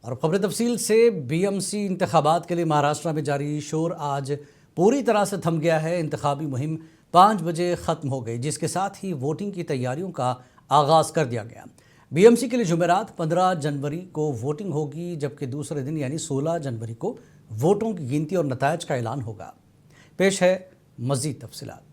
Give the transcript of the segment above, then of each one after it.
और खबर तफसील से बीएमसी इंतखाबात के लिए महाराष्ट्र में जारी शोर आज पूरी तरह से थम गया है। इंतखाबी मुहिम 5 बजे ख़त्म हो गई, जिसके साथ ही वोटिंग की तैयारियों का आगाज़ कर दिया गया। बीएमसी के लिए जुमेरात 15 जनवरी को वोटिंग होगी, जबकि दूसरे दिन यानी 16 जनवरी को वोटों की गिनती और नतायज का ऐलान होगा। पेश है मज़ीद तफसीलात।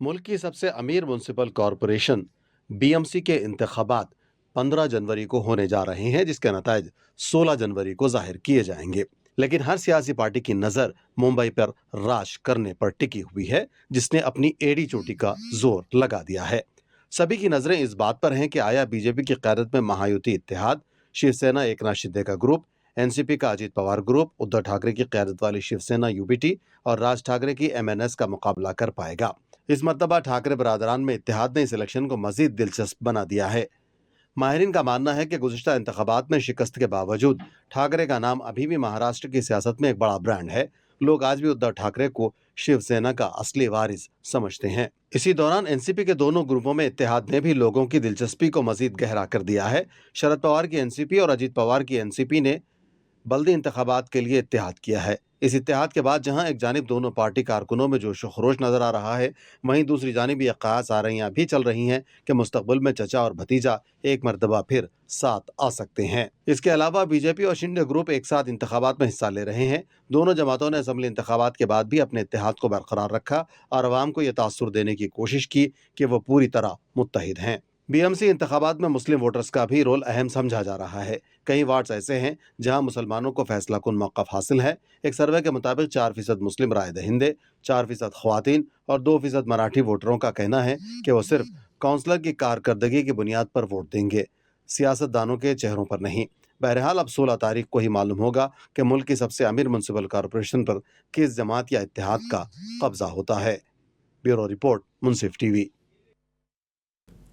मुल्क की सबसे अमीर म्युनिसिपल कॉरपोरेशन बीएमसी के इंतखाबात 15 जनवरी को होने जा रहे हैं, जिसके नतायज 16 जनवरी को जाहिर किए जाएंगे। लेकिन हर सियासी पार्टी की नज़र मुंबई पर राज करने पर टिकी हुई है, जिसने अपनी एड़ी चोटी का जोर लगा दिया है। सभी की नजरें इस बात पर हैं कि आया बीजेपी की क़यादत में महायुति इत्तेहाद, शिवसेना एकनाथ शिंदे का ग्रुप, एनसीपी का अजीत पवार ग्रुप, उद्धव ठाकरे की क़यादत वाली शिवसेना यूबीटी और राज ठाकरे की एमएनएस का मुकाबला कर पाएगा। इस मर्तबा ठाकरे बरादरान में इत्तेहाद ने इस इलेक्शन को मजीद दिलचस्प बना दिया है। माहिरीन का मानना है कि गुज़िश्ता इंतखाबात में शिकस्त के बावजूद ठाकरे का नाम अभी भी महाराष्ट्र की सियासत में एक बड़ा ब्रांड है। लोग आज भी उद्धव ठाकरे को शिवसेना का असली वारिस समझते हैं। इसी दौरान एनसीपी के दोनों ग्रुपों में इत्तेहाद ने भी लोगों की दिलचस्पी को मजीद गहरा कर दिया है। शरद पवार की एनसीपी और अजीत पवार की एनसीपी ने बल्दी इंतखाबात के लिए इत्तेहाद किया है। इस इत्तेहाद के बाद जहां एक जानिब दोनों पार्टी कारकुनों में जोश खरोश नजर आ रहा है, वहीं दूसरी जानिब ये कयास आ रही भी चल रही हैं कि मुस्तकबिल में चचा और भतीजा एक मरतबा फिर साथ आ सकते हैं। इसके अलावा बीजेपी और शिंदे ग्रुप एक साथ इंतखाबात में हिस्सा ले रहे हैं। दोनों जमातों ने असम्बली इंतखाबात के बाद भी अपने इत्तेहाद को बरकरार रखा और अवाम को यह तासुर देने की कोशिश की कि वो पूरी तरह मुत्तहिद हैं। बीएमसी इंतखाबात में मुस्लिम वोटर्स का भी रोल अहम समझा जा रहा है। कई वार्ड्स ऐसे हैं जहां मुसलमानों को फैसला कुन मौक़िफ़ हासिल है। एक सर्वे के मुताबिक 4% मुस्लिम राय दहिंदे, 4% ख्वातीन और 2% मराठी वोटरों का कहना है कि वो सिर्फ काउंसलर की कारकर्दगी की बुनियाद पर वोट देंगे, सियासतदानों के चेहरों पर नहीं। बहरहाल अब 16 तारीख को ही मालूम होगा कि मुल्क की सबसे अमीर म्युनिसिपल कॉरपोरेशन पर किस जमात या इत्तेहाद का कब्जा होता है। ब्यूरो रिपोर्ट, मुंसिफ टीवी।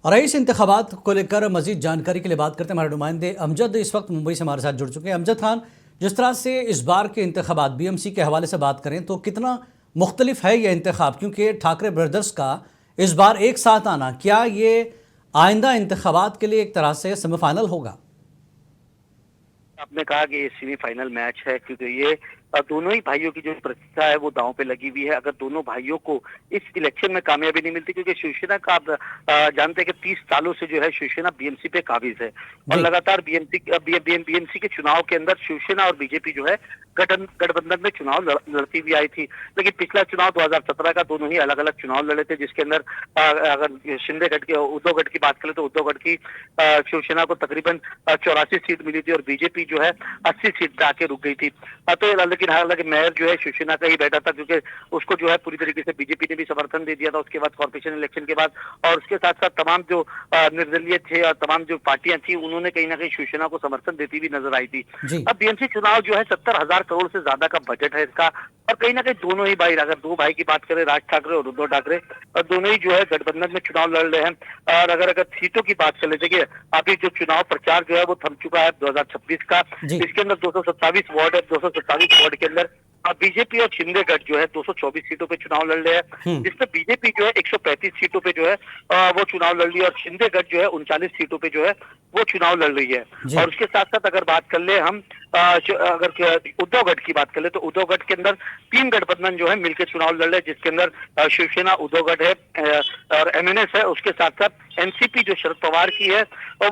और इस इंतखाबात को लेकर मजीद जानकारी के लिए बात करते हैं हमारे नुमाइंदे अमजद इस वक्त मुंबई से हमारे साथ जुड़ चुके हैं। अमजद खान, जिस तरह से इस बार के इंतखाबात बीएमसी के हवाले से बात करें तो कितना मुख्तलिफ है ये इंतखाब, क्योंकि ठाकरे ब्रदर्स का इस बार एक साथ आना, क्या ये आइंदा इंतखाबात के लिए एक तरह से सेमीफाइनल होगा? आपने कहा कि ये सेमीफाइनल मैच है, क्योंकि ये दोनों ही भाइयों की जो प्रतिष्ठा है वो दांव पे लगी हुई है। अगर दोनों भाइयों को इस इलेक्शन में कामयाबी नहीं मिलती, क्योंकि शिवसेना का आप जानते हैं कि 30 सालों से जो है शिवसेना बीएमसी पे काबिज है और लगातार बीएमसी के चुनाव के अंदर शिवसेना और बीजेपी जो है गठबंधन में चुनाव लड़ती हुई आई थी। लेकिन पिछला चुनाव 2017 का दोनों ही अलग अलग चुनाव लड़े थे, जिसके अंदर अगर शिंदे गढ़ की उद्धव गढ़ की बात करें तो उद्धव गढ़ की शिवसेना को तकरीबन 84 सीट मिली थी और बीजेपी जो है 80 सीट पे आके रुक गई थी। तो लेकिन हालांकि मेयर जो है शिवसेना का ही बैठा था, क्योंकि उसको जो है पूरी तरीके से बीजेपी ने भी समर्थन दे दिया था उसके बाद कॉर्पोरेशन इलेक्शन के बाद। और उसके साथ साथ तमाम जो निर्दलीय थे और तमाम जो पार्टियां थी उन्होंने कहीं ना कहीं शिवसेना को समर्थन देती हुई नजर आई थी। अब बीएमसी चुनाव जो है 70,000 करोड़ से ज्यादा का बजट है इसका, और कहीं ना कहीं दोनों ही भाई, अगर दो भाई की बात करें राज ठाकरे और उद्धव ठाकरे, और दोनों ही जो है गठबंधन में चुनाव लड़ रहे हैं। और अगर सीटों की बात कर ले, देखिए अभी जो चुनाव प्रचार जो है वो थम चुका है 2026 का। इसके अंदर 227 वार्ड है। 227 वार्ड के अंदर बीजेपी और शिंदे गढ़ जो है 224 सीटों पे चुनाव लड़ रहे हैं, जिसमें बीजेपी जो है 135 सीटों पे जो है वो चुनाव लड़ रही है और शिंदे गढ़ जो है 39 सीटों पे जो है वो चुनाव लड़ रही है। और उसके साथ साथ अगर बात कर ले हम अगर उद्धव गढ़ की बात कर ले तो उद्धव गढ़ के अंदर 3 गठबंधन जो है मिलकर चुनाव लड़ रहे हैं, जिसके अंदर शिवसेना, उद्धव गढ़ है और एमएनएस है। उसके साथ साथ एनसीपी जो शरद पवार की है और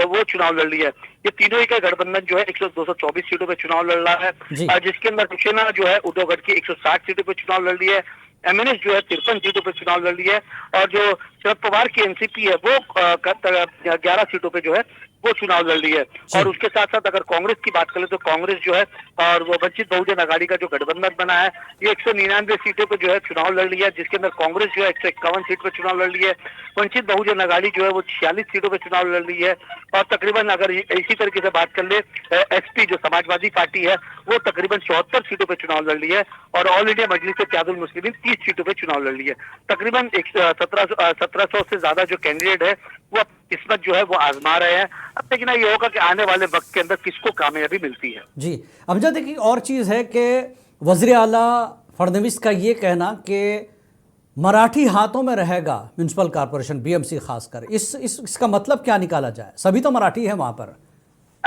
वो चुनाव लड़ रही है। ये तीनों ही का गठबंधन जो है 224 सीटों पे चुनाव लड़ रहा है, जिसके अंदर शिवसेना जो है उद्धव गढ़ की 160 सीटों पे चुनाव लड़ रही है, एमएनएस जो है 53 सीटों पे चुनाव लड़ रही है और जो शरद पवार की एनसीपी है वो 11 सीटों पे जो है वो चुनाव लड़ रही है। और उसके साथ साथ अगर कांग्रेस की बात करें तो कांग्रेस जो है और वो वंचित बहुजन आघाड़ी का जो गठबंधन बना है ये 199 सीटों पे जो है चुनाव लड़ रही है, जिसके अंदर कांग्रेस जो है 151 सीट पे चुनाव लड़ रही है। वंचित बहुजन आघाड़ी जो है वो 46 सीटों पे चुनाव लड़ रही है और तकरीबन अगर इसी तरीके से बात कर ले एसपी जो समाजवादी पार्टी है वो तकरीबन 74 सीटों पे चुनाव लड़ रही है और ऑल इंडिया मजलिस इत्तेहादुल मुस्लिमीन 30 सीटों पे चुनाव लड़ रही है। तकरीबन 1700 से ज्यादा जो कैंडिडेट है वो किस्मत जो है वो आजमा रहे हैं। अब देखना ये होगा कि आने वाले वक्त के अंदर किसको कामयाबी मिलती है। जी अमजद, देखिए और चीज़ है कि वज़ीर आला फडणवीस का ये कहना कि मराठी हाथों में रहेगा म्यूनसिपल कॉरपोरेशन बीएमसी खासकर, इसका मतलब क्या निकाला जाए? सभी तो मराठी है वहाँ पर।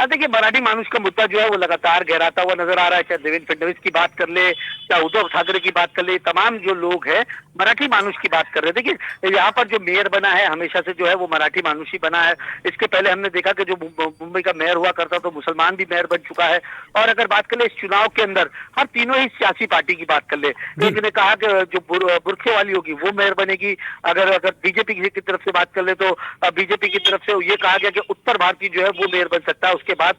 देखिए, मराठी मानुष का मुद्दा जो है वो लगातार गहराता हुआ नजर आ रहा है। चाहे देवेंद्र फडणवीस की बात कर ले, चाहे उद्धव ठाकरे की बात कर ले, तमाम जो लोग हैं मराठी मानुष की बात कर रहे हैं। देखिए, यहाँ पर जो मेयर बना है हमेशा से जो है वो मराठी मानुष ही बना है। इसके पहले हमने देखा कि जो मुंबई का मेयर हुआ करता तो मुसलमान भी मेयर बन चुका है। और अगर बात कर ले इस चुनाव के अंदर, हर तीनों ही सियासी पार्टी की बात कर ले, एक ने कहा कि जो बुरखे वाली होगी वो मेयर बनेगी। अगर बीजेपी की तरफ से बात कर ले तो बीजेपी की तरफ से ये कहा गया कि उत्तर भारतीय जो है वो मेयर बन सकता है। उसके बाद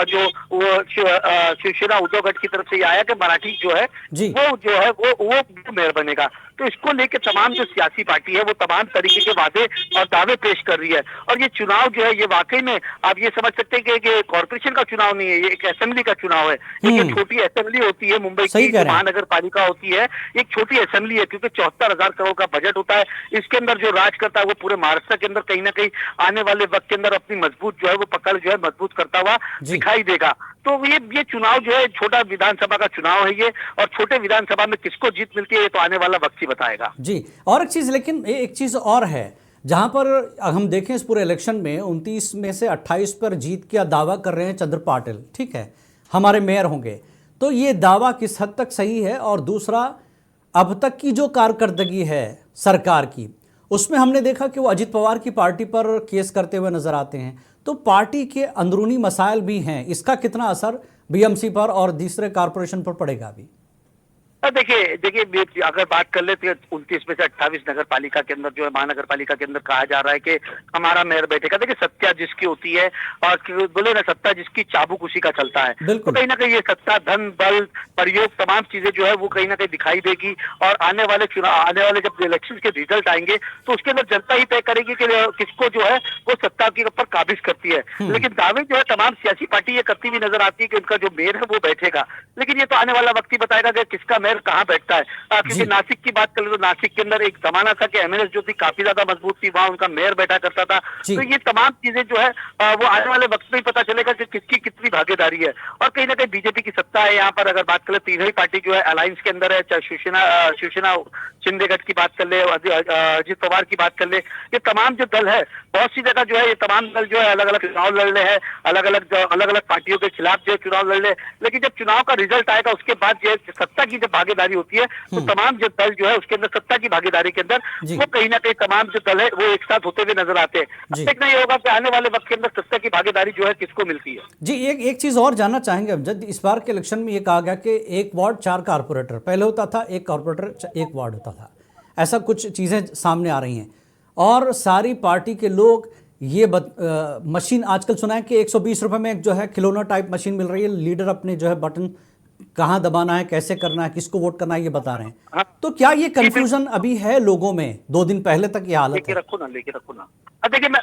जो वो शिवसेना उद्धव गठ की तरफ से ये आया कि मराठी जो है वो जो है वो मेयर बनेगा। तो इसको लेकर तमाम जो सियासी पार्टी है वो तमाम तरीके के वादे और दावे पेश कर रही है। और ये चुनाव जो है ये वाकई में आप ये समझ सकते हैं कि कॉर्पोरेशन का चुनाव नहीं है, ये एक असेंबली का चुनाव है। एक छोटी असेंबली होती है मुंबई की, महानगर पालिका होती है, एक छोटी असेंबली है, क्योंकि 74,000 करोड़ का बजट होता है। इसके अंदर जो राज करता है वो पूरे महाराष्ट्र के अंदर कहीं ना कहीं आने वाले वक्त के अंदर अपनी मजबूत जो है वो पकड़ जो है मजबूत करता हुआ दिखाई देगा। तो ये चुनाव जो है छोटा विधानसभा का चुनाव है ये, और छोटे विधानसभा में किसको जीत मिलती है ये तो आने वाला वक्त ही बताएगा। जी, और एक चीज, लेकिन एक चीज और है, जहां पर हम देखें इस पूरे इलेक्शन में 29 में से 28 पर जीत का दावा कर रहे हैं चंद्र पाटिल, ठीक है, हमारे मेयर होंगे। तो ये दावा किस हद तक सही है? और दूसरा, अब तक की जो कारकर्दगी है सरकार की, उसमें हमने देखा कि वो अजित पवार की पार्टी पर केस करते हुए नजर आते हैं। तो पार्टी के अंदरूनी मसाइल भी हैं, इसका कितना असर बीएमसी पर और दूसरे कारपोरेशन पर पड़ेगा अभी? देखिए अगर बात कर ले तो 29 में से 28 नगर पालिका के अंदर जो है महानगर पालिका के अंदर कहा जा रहा है कि हमारा मेयर बैठेगा। देखिए, सत्ता जिसकी होती है और बोले ना, सत्ता जिसकी चाबुक उसी का चलता है। तो कहीं ना कहीं ये सत्ता, धन, बल, प्रयोग, तमाम चीजें जो है वो कहीं ना कहीं दिखाई देगी। और आने वाले जब इलेक्शन के रिजल्ट आएंगे तो उसके अंदर जनता ही तय करेगी कि किसको जो है वो सत्ता के ऊपर काबिज करती है। लेकिन दावे जो है तमाम सियासी पार्टी ये करती हुई नजर आती है कि उनका जो मेयर है वो बैठेगा। लेकिन ये तो आने वाला वक्त ही बताएगा कि किसका मेयर कहाँ बैठता है। क्योंकि नासिक की बात करें तो नासिक के अंदर एक जमाना था कि एमएनएस जो थी काफी ज्यादा मजबूत थी, वहां उनका मेयर बैठा करता था। तो ये तमाम चीजें जो है वो आने वाले वक्त में ही पता चलेगा कि किसकी कितनी भागीदारी है। और कहीं ना कहीं बीजेपी की सत्ता है यहाँ पर। अगर बात करें तीनों ही पार्टी जो है अलायंस के अंदर है, चाहे शिवसेना शिंदे गठ की बात कर ले, अजित पवार की बात कर ले, ये तमाम जो दल है बहुत सी जगह जो है ये तमाम दल जो है अलग अलग चुनाव लड़ रहे हैं, अलग अलग पार्टियों के खिलाफ जो है चुनाव लड़ रहे। लेकिन जब चुनाव का रिजल्ट आएगा उसके बाद जो सत्ता की जब भागीदारी होती है तो तमाम जो दल जो है उसके अंदर सत्ता की भागीदारी के अंदर वो कहीं ना कहीं तमाम जो दल है वो एक साथ होते हुए नजर आते हैं। देखना ये होगा कि आने वाले वक्त के अंदर सत्ता की भागीदारी जो है किसको मिलती है। जी, एक चीज और जानना चाहेंगे जब इस बार के इलेक्शन में ये कहा गया कि 1 वार्ड 4 कारपोरेटर, पहले होता था 1 कारपोरेटर 1 वार्ड होता था, ऐसा कुछ चीजें सामने आ रही हैं। और सारी पार्टी के लोग ये मशीन आजकल सुना है कि 120 रुपए में जो है खिलौना टाइप मशीन मिल रही है, लीडर अपने जो है बटन कहाँ दबाना है, कैसे करना है, किसको वोट करना है ये बता रहे हैं। तो क्या ये कंफ्यूजन अभी है लोगों में? 2 दिन पहले तक ये हालत है। लेके रखो ना। देखिए मैं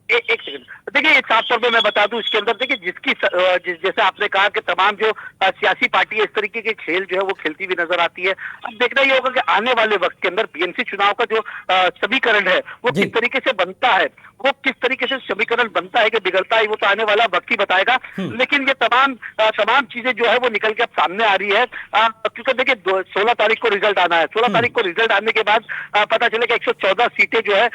एक सेकंड, देखिए साफ तौर पे मैं बता दूं इसके अंदर, देखिए जैसे आपने कहा कि तमाम जो सियासी पार्टी इस तरीके के खेल जो है वो खेलती हुई नजर आती है। अब देखना ये होगा कि आने वाले वक्त के अंदर बीएमसी चुनाव का जो समीकरण है वो किस तरीके से बनता है, वो किस तरीके से समीकरण बनता है कि बिगड़ता है, वो तो आने वाला वक्त ही बताएगा। लेकिन ये तमाम चीजें जो है वो निकल के अब सामने आ रही है। क्योंकि देखिए 16 तारीख को रिजल्ट आना है। 16 तारीख को रिजल्ट आने के बाद पता चलेगा 114 सीटें जो है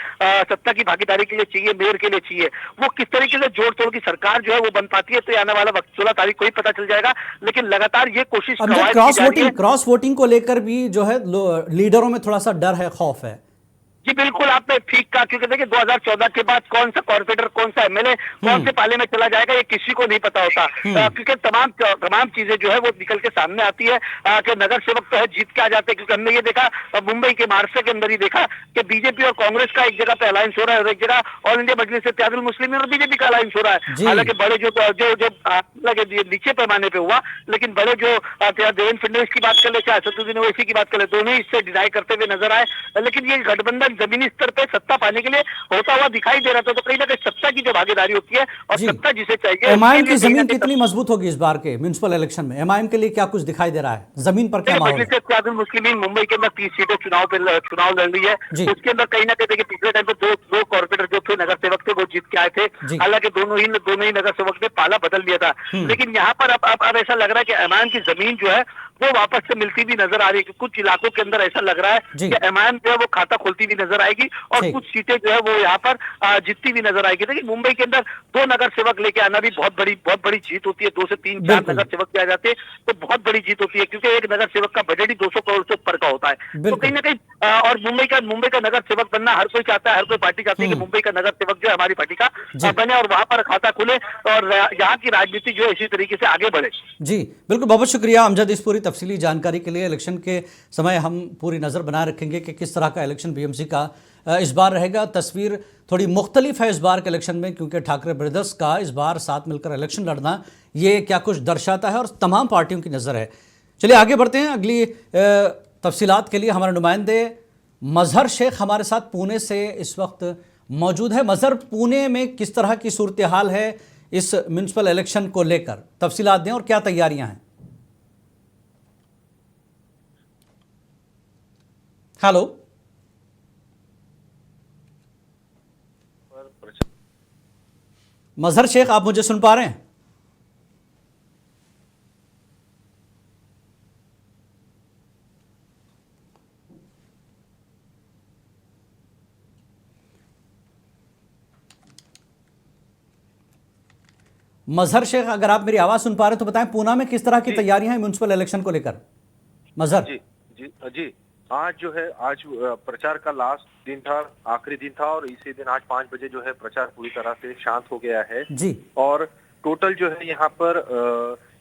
सत्ता की भागीदारी के लिए चाहिए, मेयर के लिए चाहिए। वो किस तरीके से जोड़ तोड़ की सरकार जो है वो बन पाती है तो आने वाला वक्त 16 तारीख को ही पता चल जाएगा। लेकिन लगातार ये कोशिश क्रॉस वोटिंग को लेकर भी जो है लीडरों में थोड़ा सा डर है, खौफ है। जी बिल्कुल, आपने ठीक कहा। क्योंकि देखिए 2014 के बाद कौन सा कॉर्पोरेटर, कौन सा एमएलए, कौन से पाले में चला जाएगा ये किसी को नहीं पता होता। क्योंकि तमाम चीजें जो है वो निकल के सामने आती है कि नगर सेवक तो है जीत के आ जाते हैं। क्योंकि हमने ये देखा मुंबई के महाराष्ट्र के अंदर ही देखा कि बीजेपी और कांग्रेस का एक जगह पे अलायंस हो रहा है और एक जगह ऑल इंडिया मजलिस इत्तेहादुल मुस्लिमीन और बीजेपी का अलायंस हो रहा है। हालांकि बड़े जो नीचे पैमाने पे हुआ, लेकिन बड़े जो देवेंद्र फडणवीस की बात कर ले, चाहे असदुद्दीन ओवैसी की बात कर ले, दोनों ही इससे डिनाई करते हुए नजर आए। लेकिन ये गठबंधन जमीनी स्तर पे सत्ता पाने के लिए होता हुआ दिखाई दे रहा था। तो कहीं ना कहीं सत्ता की जो भागीदारी होती है और सत्ता जिसे चाहिए, एमआईएम की जमीन कितनी मजबूत होगी इस बार के म्युनिसिपल इलेक्शन में? एमआईएम के लिए क्या कुछ दिखाई दे रहा है जमीन पर? क्या माहौल है? मुस्लिमीन मुंबई के अंदर 30 सीटें चुनाव लड़ रही है। उसके अंदर कहीं ना कहीं देखिए पिछले टाइम पे दो कॉर्पोरेटर जो थे, नगर सेवक थे, वो जीत के आए थे। हालांकि दोनों ही नगर सेवक ने पाला बदल लिया था। लेकिन यहाँ पर अब ऐसा लग रहा है कि एमआईएम की जमीन जो है वो वापस से मिलती भी नजर आ रही है। कुछ इलाकों के अंदर ऐसा लग रहा है जी। कि एमआईएम जो है वो खाता खोलती हुई नजर आएगी और ठीक। कुछ सीटें जो है वो यहाँ पर जीतती हुई नजर आएगी। देखिए मुंबई के अंदर 2 नगर सेवक लेके आना भी बहुत बड़ी जीत होती है। 2 से 3 4 बिल्कुल। नगर सेवक किया जाते हैं तो बहुत बड़ी जीत होती है, क्योंकि एक नगर सेवक का बजट ही 200 करोड़ से ऊपर का होता है। तो बिल्कुल। कहीं ना कहीं और मुंबई का नगर सेवक बनना हर कोई चाहता है, हर कोई पार्टी चाहती है कि मुंबई का नगर सेवक जो है हमारी पार्टी का जी। बने और वहां पर खाता खुले और यहाँ की राजनीति जो है इसी तरीके से आगे बढ़े। जी बिल्कुल, बहुत शुक्रिया अमजद इस पूरी तफसीली जानकारी के लिए। इलेक्शन के समय हम पूरी नज़र बनाए रखेंगे कि किस तरह का इलेक्शन बीएमसी का इस बार रहेगा। तस्वीर थोड़ी मुख्तलिफ है इस बार के इलेक्शन में, क्योंकि ठाकरे ब्रदर्स का इस बार साथ मिलकर इलेक्शन लड़ना ये क्या कुछ दर्शाता है और तमाम पार्टियों की नज़र है। चलिए आगे बढ़ते हैं। अगली तफसीलात के लिए हमारे नुमाइंदे मजहर शेख हमारे साथ पुणे से इस वक्त मौजूद है। मजहर, पुणे में किस तरह की सूरत हाल है इस म्यूनसिपल इलेक्शन को लेकर, तफसीलात दें और क्या तैयारियां हैं। हेलो मजहर शेख, आप मुझे सुन पा रहे हैं? मजहर शेख, अगर आप मेरी आवाज सुन पा रहे हैं तो बताएं पूना में किस तरह की तैयारियां हैं म्यूनसिपल इलेक्शन को लेकर। मजहर जी जी जी आज जो है आज प्रचार का लास्ट दिन था, आखिरी दिन था और इसी दिन आज 5 बजे जो है प्रचार पूरी तरह से शांत हो गया है जी। और टोटल जो है यहाँ पर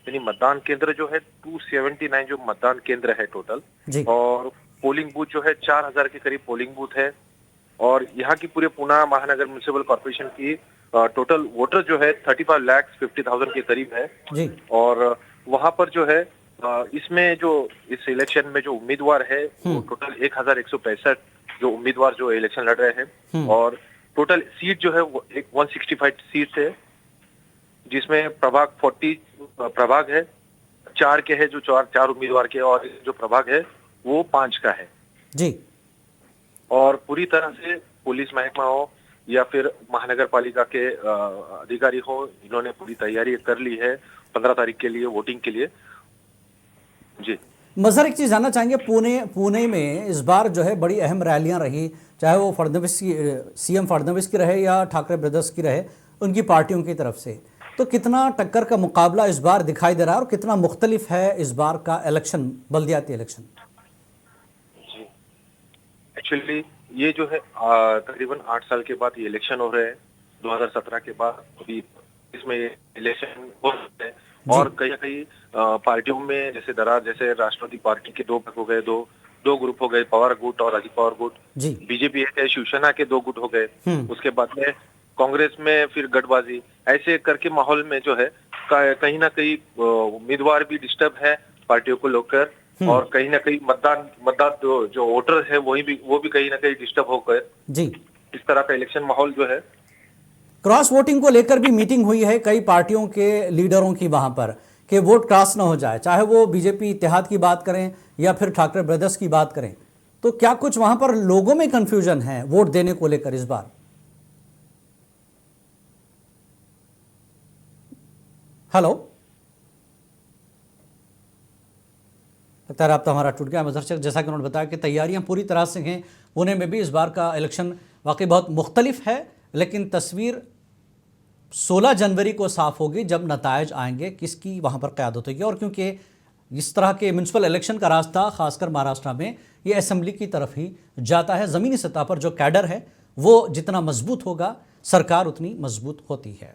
यानी मतदान केंद्र जो है 279 जो मतदान केंद्र है टोटल जी। और पोलिंग बूथ जो है 4000 के करीब पोलिंग बूथ है और यहाँ की पूरे पुणे महानगर म्युनिसिपल कॉर्पोरेशन की टोटल वोटर जो है 35,50,000 के करीब है जी। और वहां पर जो है इसमें जो इस इलेक्शन में जो उम्मीदवार है वो टोटल 1165 जो उम्मीदवार जो इलेक्शन लड़ रहे हैं और टोटल सीट जो है वो 165 सीट है, जिसमें प्रभाग 40 प्रभाग है, 4 के है जो चार उम्मीदवार के और जो प्रभाग है वो 5 का है जी। और पूरी तरह से पुलिस महकमा हो या फिर महानगर पालिका के अधिकारी हो, इन्होंने पूरी तैयारी कर ली है 15 तारीख के लिए वोटिंग के लिए। जी मजहर, एक चीज़ जानना चाहेंगे, पुणे में इस बार जो है बड़ी अहम रैलियां रही, चाहे वो फडणवीस की सीएम फडणवीस की रहे या ठाकरे ब्रदर्स की रहे, उनकी पार्टियों की तरफ से। तो कितना टक्कर का मुकाबला इस बार दिखाई दे रहा है और कितना मुख्तलिफ है इस बार का इलेक्शन, बल्दियाती इलेक्शन? जी एक्चुअली ये जो है तकरीबन 8 साल के बाद ये इलेक्शन हो रहे हैं। 2017 के बाद अभी इसमें इलेक्शन हो रहे हैं और कई पार्टियों में जैसे दरार जैसे राष्ट्रवादी पार्टी के 2 भाग हो गए, दो ग्रुप हो गए, पवार गुट और अजित पवार गुट। बीजेपी है, शिवसेना के 2 गुट हो गए, उसके बाद में कांग्रेस में फिर गठबाजी, ऐसे करके माहौल में जो है कहीं ना कहीं उम्मीदवार भी डिस्टर्ब है पार्टियों को लेकर और कहीं ना कहीं मतदान जो वोटर है वो भी कहीं ना कहीं डिस्टर्ब होकर जी इस तरह का इलेक्शन माहौल जो है। क्रॉस वोटिंग को लेकर भी मीटिंग हुई है कई पार्टियों के लीडरों की वहां पर कि वोट क्रॉस ना हो जाए, चाहे वो बीजेपी इत्तेहाद की बात करें या फिर ठाकरे ब्रदर्स की बात करें। तो क्या कुछ वहां पर लोगों में कंफ्यूजन है वोट देने को लेकर इस बार? हेलो, लगता है राब्ता हमारा टूट गया। मजहर शेख, जैसा कि उन्होंने बताया कि तैयारियां पूरी तरह से हैं। पुणे में भी इस बार का इलेक्शन वाकई बहुत मुख्तलिफ है, लेकिन तस्वीर 16 जनवरी को साफ होगी जब नतायज आएंगे किसकी वहाँ पर क़यादत होगी। और क्योंकि इस तरह के म्यूनसिपल इलेक्शन का रास्ता खासकर महाराष्ट्र में ये असेंबली की तरफ ही जाता है। ज़मीनी सतह पर जो कैडर है वो जितना मजबूत होगा, सरकार उतनी मजबूत होती है।